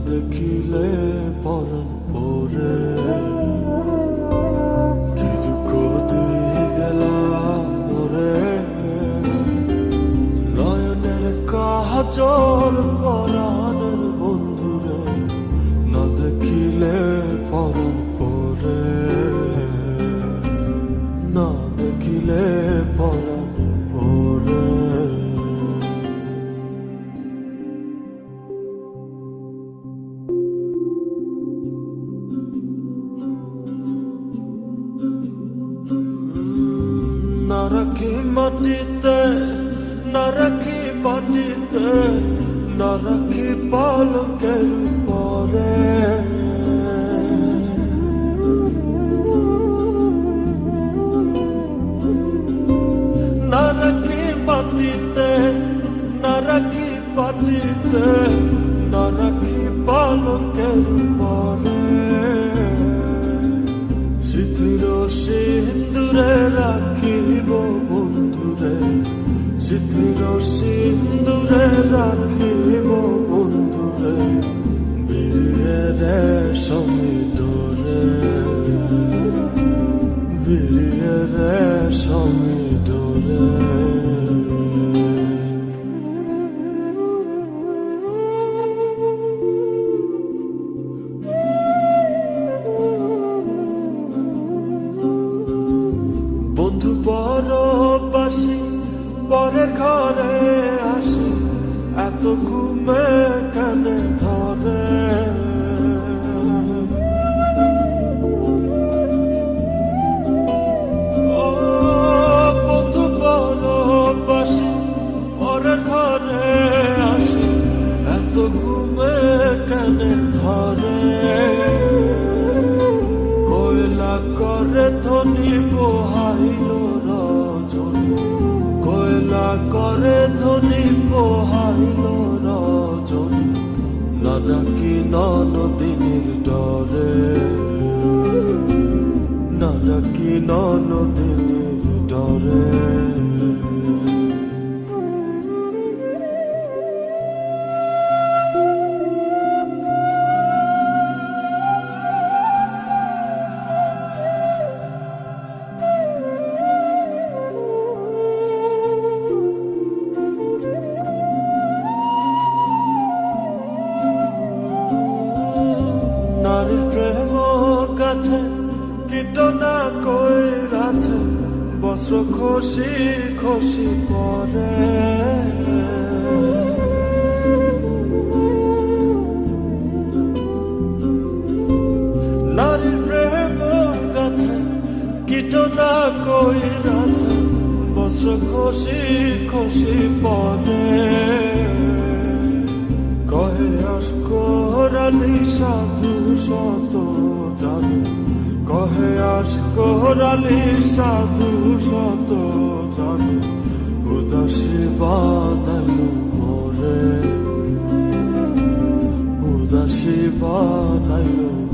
দেখিলে পরন পরে কি দুঃখ দিয়ে গেলাম ওরে নয়নের কাজল পরাণের বন্ধুরে না দেখিলে পরন পরে না দেখিলে পরন পরে না রাখি মাটিতে না রাখি পাটিতে না রাখি পালকের পরে না রাখি মাটিতে না রাখি পাটিতে না রাখি পালকের পরে সিথির সিন্দুরে রাখিব বন্ধুরে সিথির সিন্দুরে রাখিব বন্ধুরে বীরে সমীডরে বীরে সমীডরে বন্ধু পরবাসী পরের ঘরে আসি এত ঘুমে কানে ধরে ও বন্ধু পরবাসী পরের ঘরে আসি এত ঘুমে কানে ধরে কয়লা করে ধনী পোহাইল রজনী কয়লা করে ধনী পোহাইল রজনী না রাখি ননদিনীর ডরে না রাখি ননদিনীর ডরে নারীর প্রেম কাছে কীটনা কইরাছে বস্ত্র খসি খসি পরে নারীর প্রেম কাছে কীটনা কইরাছে বস্ত্র খসি খসি পরে কহে আশকরালি সাধু শত জানু কহে আশকরালি সাধু শত জানু উদাসী বানাইল মোরে উদাসী বানাইল